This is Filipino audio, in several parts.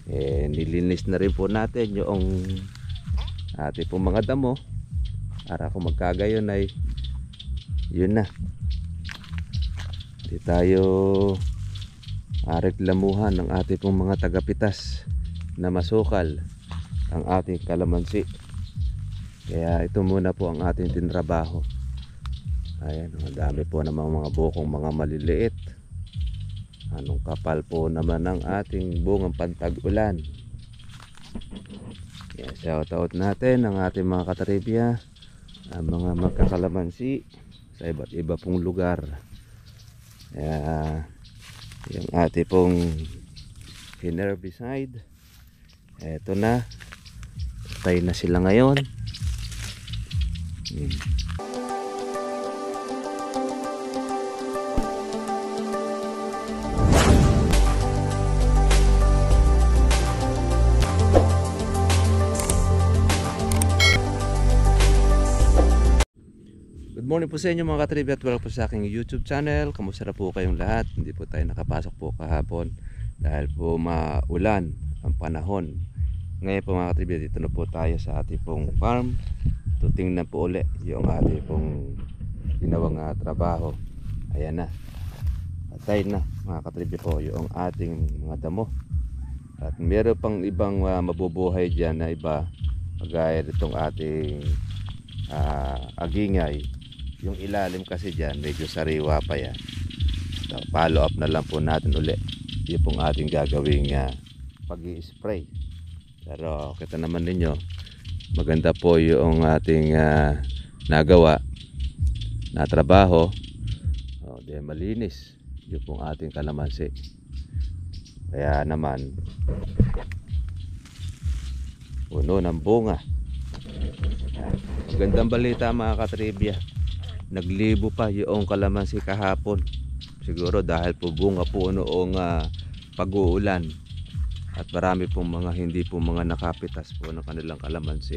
Ayan, nilinis na rin po natin yung ating pong mga damo para kung magkagayon ay yun na, hindi tayo reklamuhan ng ating pong mga tagapitas na masukal ang ating kalamansi. Kaya ito muna po ang ating tinrabaho. Ayan, ang dami po namang mga bukong mga maliliit. Anong kapal po naman ang ating bungang pantag-ulan. Kaya shout out natin ang ating mga katribya, ang mga magkakalamansi sa iba't iba pong lugar. Kaya yung ating pong herbicide, eto na, patay na sila ngayon. Good morning po sa inyo mga katribya at welcome po sa aking YouTube channel. Kamusta na po kayong lahat? Hindi po tayo nakapasok po kahapon dahil po maulan ang panahon. Ngayon po mga katribya, dito na po tayo sa ating pong farm. Tutingnan po ulit yung ating pong ginawang trabaho. Ayan na, patay na mga katribya po yung ating mga damo. At meron pang ibang mabubuhay dyan na iba, kagaya itong ating agingay. Yung ilalim kasi dyan medyo sariwa pa yan. So, follow up na lang po natin ulit yung pong ating gagawing pag-i-spray. Pero kita naman ninyo, maganda po yung ating nagawa na trabaho. Di malinis yung pong ating kalamansi. Kaya naman puno ng bunga. Magandang balita mga katribya, naglibo pa yung kalamansi kahapon. Siguro dahil po bunga po noong pag-uulan at marami pong mga hindi po mga nakapitas po ng kanilang kalamansi.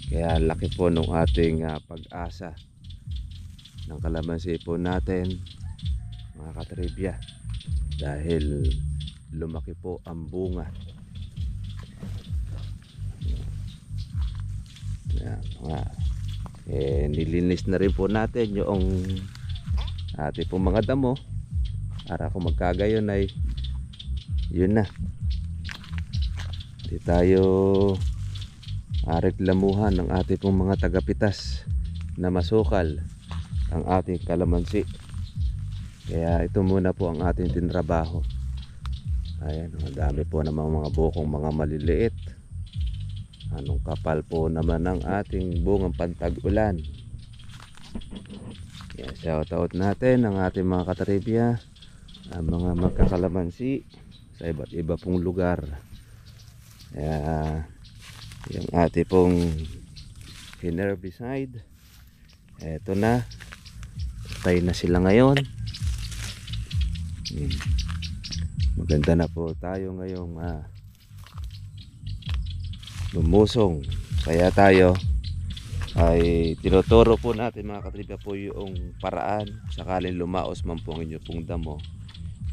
Kaya laki po nung ating pag-asa ng kalamansi po natin mga katribya, dahil lumaki po ang bunga. Nilinis na rin po natin yung ating pong mga damo para kung magkagayon ay yun na, hindi tayo reklamuhan ng ating pong mga tagapitas na masukal ang ating kalamansi. Kaya ito muna po ang ating tinrabaho. Ayan, ang dami po namang mga bukong mga maliliit. Anong kapal po naman ang ating bungang pantag-ulan. Kaya shout out natin ang ating mga katribya, ang mga magkakalamansi sa iba't iba pong lugar. Kaya yung ating pong herbicide, eto na, patay na sila ngayon. Maganda na po tayo ngayong lumusong. Kaya tayo ay tinuturo po natin mga katribya po yung paraan sakaling lumaos man po ang inyo pong damo.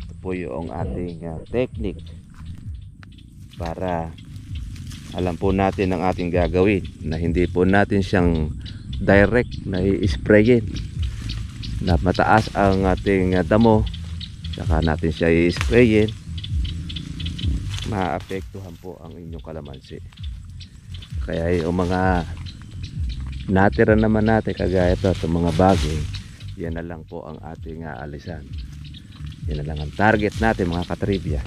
Ito po yung ating technique para alam po natin ang ating gagawin, na hindi po natin siyang direct na i-sprayin na mataas ang ating damo saka natin siya i-sprayin, maapektuhan po ang inyong kalamansi. Kaya yung mga natira naman natin kagaya ito, itong mga bagay, yan na lang po ang ating alisan. Yan na lang ang target natin mga katribya.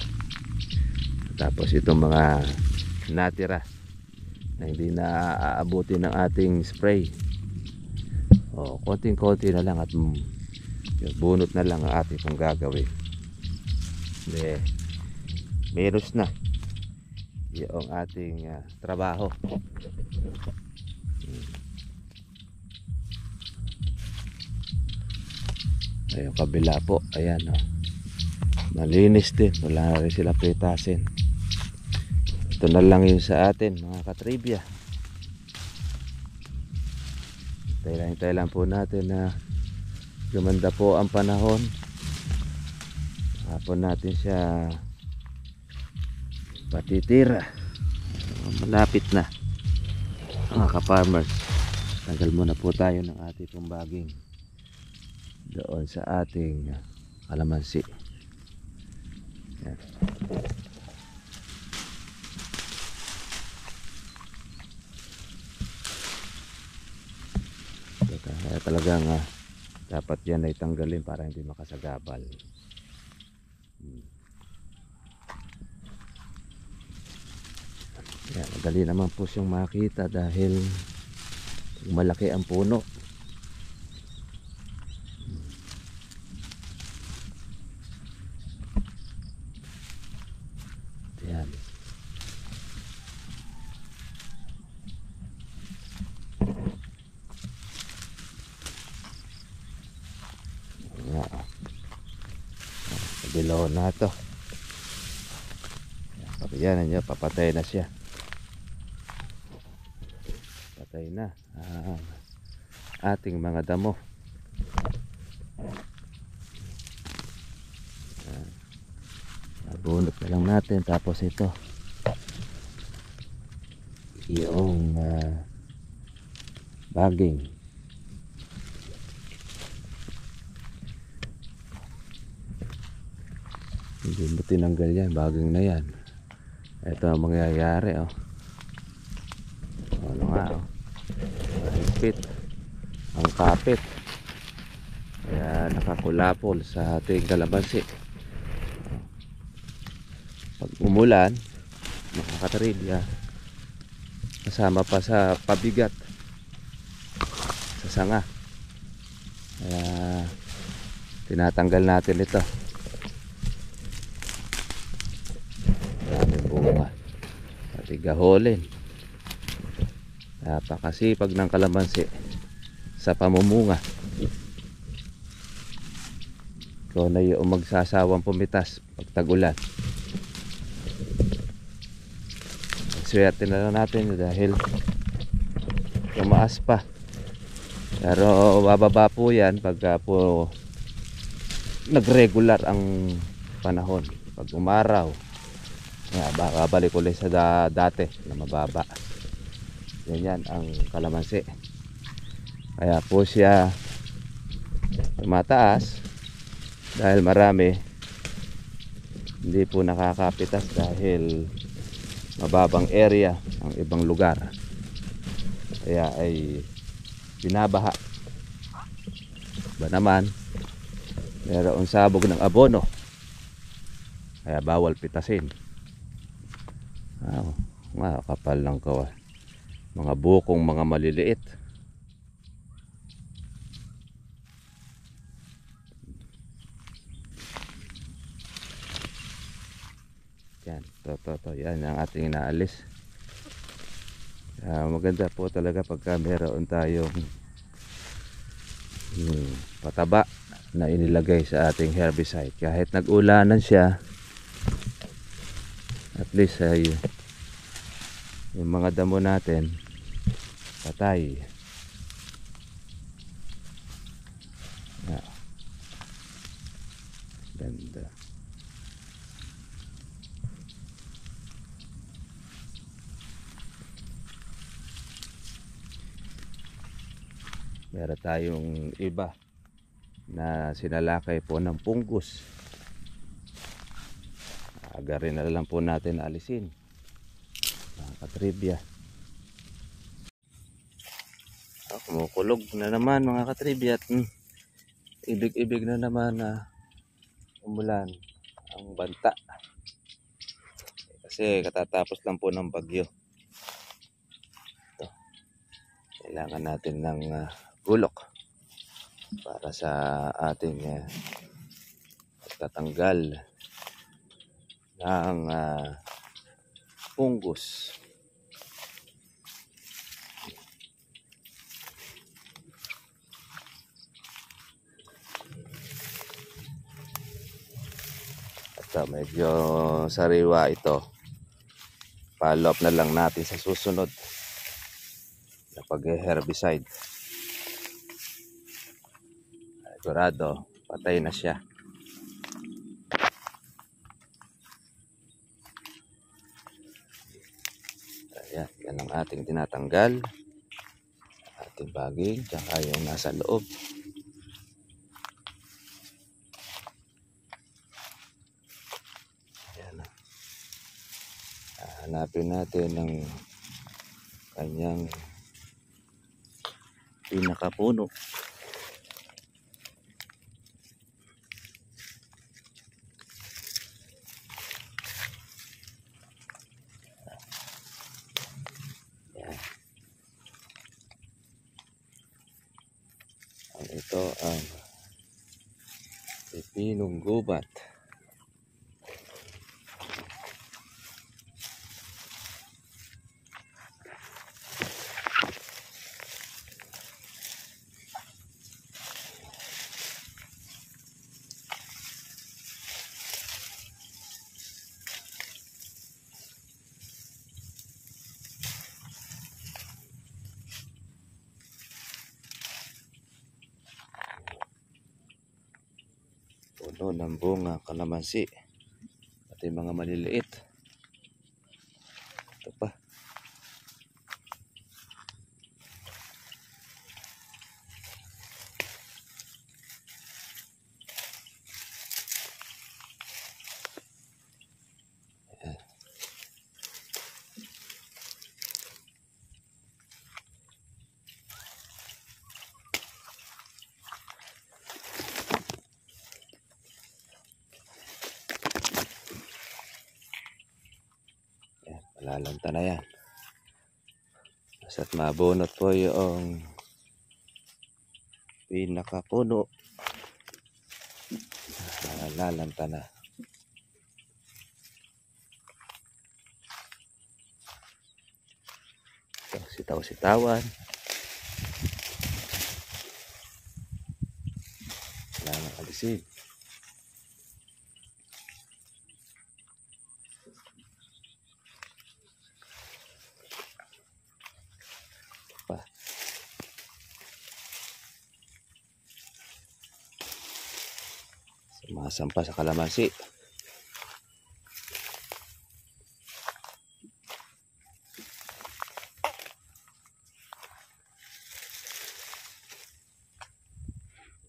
Tapos itong mga natira na hindi na aabuti ng ating spray, konting-konti na lang at yung bunot na lang ang ating pong gagawin. Meron na yung ating trabaho. Ayun kabila po, ayan malinis din, wala rin sila pritasin. Ito na lang yun sa atin mga katribya. Hintay lang po natin na gumanda po ang panahon. Hapon natin siya patitira. Malapit na mga ka-farmers. Tanggal muna po tayo ng ating tumbaging doon sa ating kalamansi. Yan. Kaya talagang dapat yan ay tanggalin para hindi makasagabal. Yan, madali naman po siyang makita dahil malaki ang puno. Yan. Dilaw na to. Yan niya, papatay na siya. Patay na ating mga damo. Bunot na lang natin, tapos ito yung baging. Hindi mo tinanggal yan, baging na yan. Ito ang mangyayari, oh. Ano nga, oh. Mahigpit ang kapit, kaya nakakulapol sa ating kalamansi. Pag umulan, makakatarigya, kasama pa sa pabigat sa sanga, kaya tinatanggal natin ito. Maraming bunga, pati gaholin. Napakasipag ng kalamansi sa pamumunga. Ikaw na yung magsasawang pumitas pag tag-ulan. Swerte na lang natin dahil tumaas pa, pero bababa po yan pagka po nagregular ang panahon. Pag umaraw, baka balik ulit sa dati na mababa. Yan ang kalamansi, kaya po siya tumataas dahil marami hindi po nakakapitas dahil mababang area ang ibang lugar, kaya ay binabaha. Ba naman mayroong sabog ng abono, kaya bawal pitasin. Kapal ng kawa, mga bukong mga maliliit. Yan, to yan ang ating inaalis. Maganda po talaga pagka meron tayong pataba na inilagay sa ating herbicide. Kahit nag-ulanan siya, at least ay yung mga damo natin patay. Ganda. Meron tayong iba na sinalakay po ng punggos. Agarin na lang po natin alisin, mga katribya. Kumukulog na naman mga katribya, at ibig na naman na umulan ang banta, kasi katatapos lang po ng bagyo. Ito, kailangan natin ng gulok para sa ating tatanggal ng fungus. At medyo sariwa ito. Follow up na lang natin sa susunod na pag-herbicide. Sigurado patay na siya. Yan ang ating tinatanggal. Ating baging, tsaka yung nasa loob. Yan. Hanapin natin ng kanyang pinakapuno. Ito ang pipinong gubat. Puno ng bunga kalamansi at yung mga maliliit. Ito pa. Malalanta na yan. Basta't mabunot po yung pinakapuno. Malalanta na. Ito, sitaw-sitawan. Wala nang alisin. Sumasampa sa kalamansi.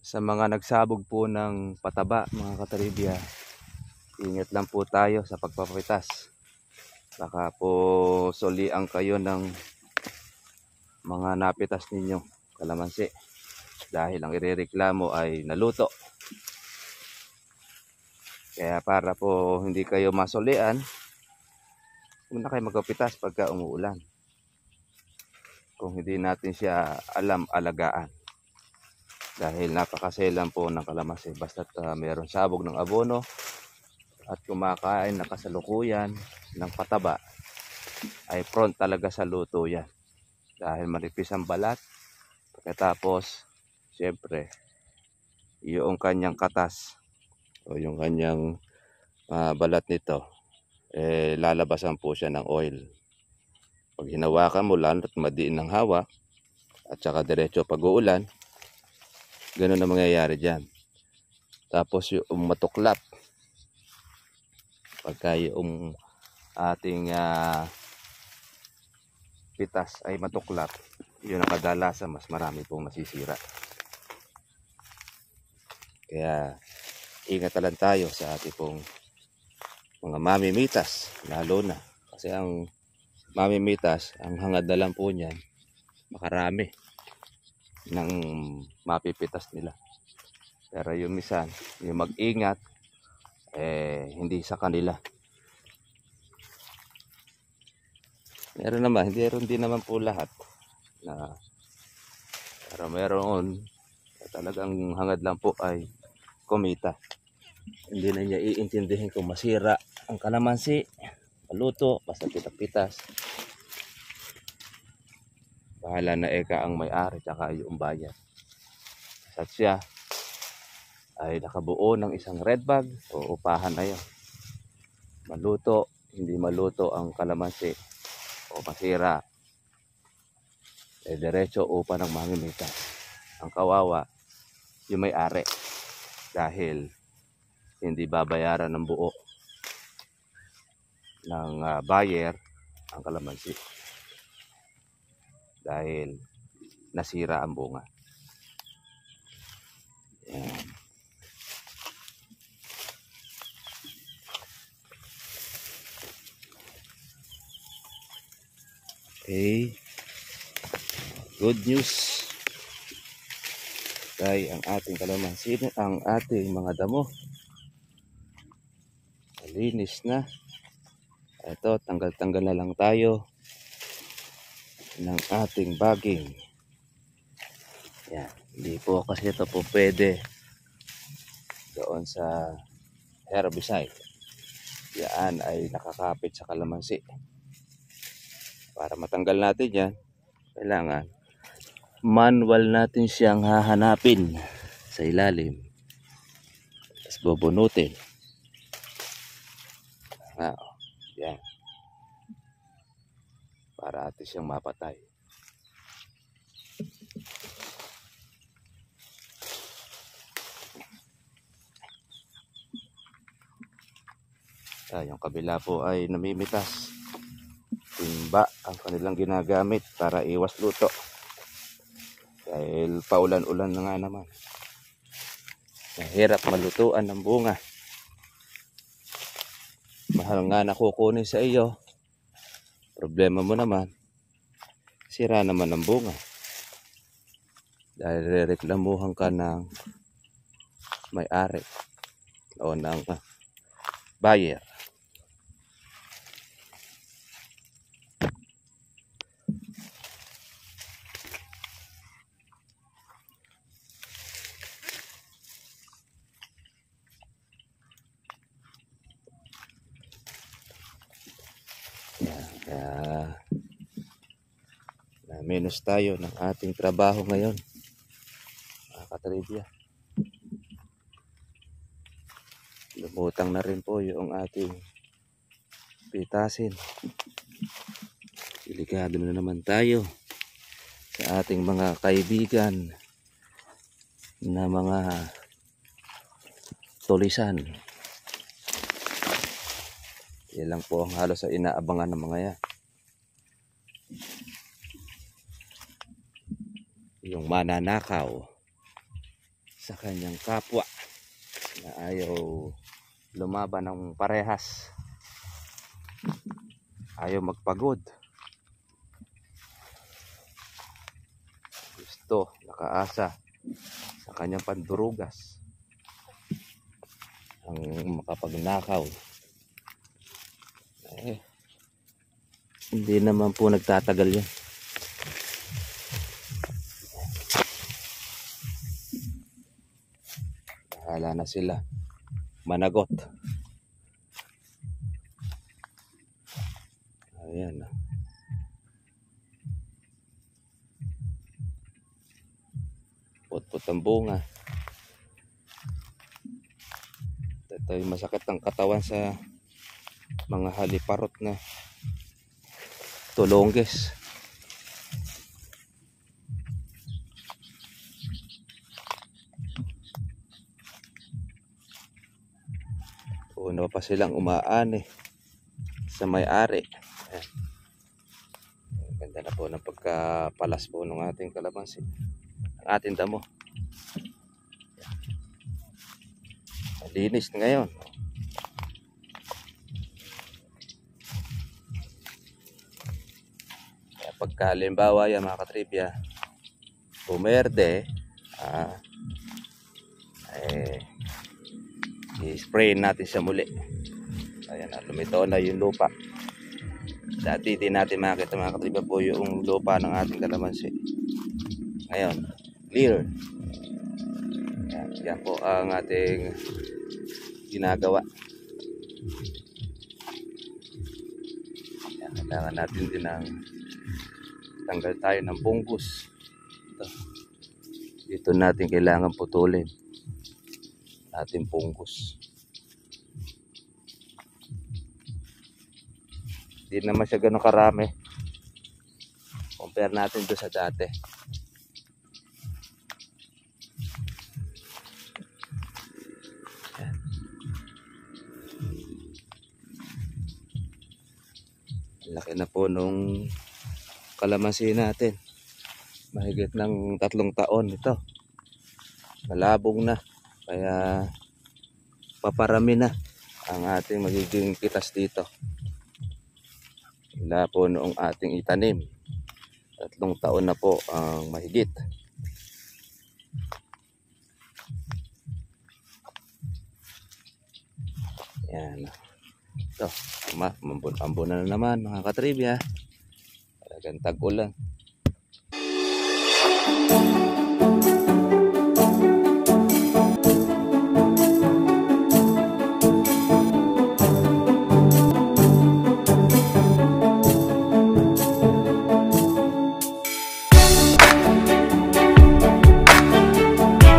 Sa mga nagsabog po ng pataba, mga katribya, ingat lang po tayo sa pagpapapitas. Baka po solian kayo ng mga napitas ninyo kalamansi dahil ang irereklamo ay naluto. Kaya para po hindi kayo masolian, huwag na kayo magpapitas pagka umuulan. Kung hindi natin siya alam alagaan. Dahil napakaselan po ng kalamansi. Basta't mayroon sabog ng abono at kumakain na kasalukuyan ng pataba, ay prone talaga sa luto yan. Dahil manipis ang balat. Pagkatapos, siyempre, yung kanyang katas o yung kanyang balat nito, lalabasan po siya ng oil. Pag hinawakan mo, lalo't madiin ng hawak at saka diretso pag-uulan, ganun na mangyayari dyan. Tapos yung matuklap, pagka yung ating pitas ay matuklap, yun ang kadalasan mas marami pong masisira. Kaya ingat lang tayo sa ating pong mga mamimitas, lalo na kasi ang mamimitas, ang hangad na lang po niyan makarami ng mapipitas nila. Pero yung minsan, yung mag-ingat, hindi sa kanila. Meron naman, hindi naman po lahat. Pero meron talagang hangad lang po ay kumita. Hindi na niya iintindihin kung masira ang kalamansi, maluto, basta pitas-pitas. Bahala na eka ang may-ari tsaka yung bayan. At siya ay nakabuo ng isang red bag o upahan na yun. Maluto, hindi maluto ang kalamansi o masira, diretso upa ng mamimitas. Ang kawawa, yung may-ari, dahil hindi babayaran ng buo ng buyer ang kalamansi. dahil nasira ang bunga. Yan. Okay. Good news. Kaya ang ating kalamansi, ang ating mga damo, malinis na. Ito, tanggal-tanggal na lang tayo ng ating baging. Yan. Hindi po kasi ito po pwede doon sa herbicide. Yan ay nakakapit sa kalamansi. Para matanggal natin yan, kailangan manual natin siyang hahanapin sa ilalim. Tapos bubunutin. Yan. Para atin siyang mapatay. Yung kabila po ay namimitas. Timba ang kanilang ginagamit para iwas luto. Dahil paulan-ulan na nga naman. Mahirap malutuan ng bunga. Mahal nga na kukunin sa iyo. Problema mo naman, sira naman ang bunga. Dahil rereklamuhan ka ng may-ari o ng buyer. Kaya minus tayo ng ating trabaho ngayon, mga katribya. Lumutang na rin po yung ating pitasin. Delikado na naman tayo sa ating mga kaibigan na mga tulisan. Yan lang po ang halos sa inaabangan ng mga yan. Yung mananakaw sa kanyang kapwa na ayaw lumaban ng parehas, ayaw magpagod, gusto nakaasa sa kanyang pandurugas ang makapagnakaw. Hindi naman po nagtatagal yan. Bahala na sila managot. Ayan. Put-put ang bunga. Ito yung masakit ang katawan sa mga haliparot na tulongges. Una pa silang umaani sa may-ari. Ganda na po ng pagkapalas po ng ating kalamansi, ang ating damo. Linis na ngayon. Kaya pagka halimbawa yan mga katribya, pumerde, i-spray natin siya muli. Ayan, lumitaw na yung lupa. Dati di natin makita mga katribya po yung lupa ng ating kalamansi. Ngayon, clear. Yan po ang ating ginagawa. Yan, kailangan natin din ng tanggal tayo ng fungus. Dito natin kailangan putulin ating fungus. Hindi naman siya gano'ng karami compare natin doon sa dati. Laki na po nung kalamansi natin. mahigit ng 3 taon ito. Malabong na. Kaya paparami na ang ating magiging kitas dito. Mula po noong ating itanim. 3 taon na po ang mahigit. Yan. Ito, ambon na naman mga katribya. Talagang tag-ulan.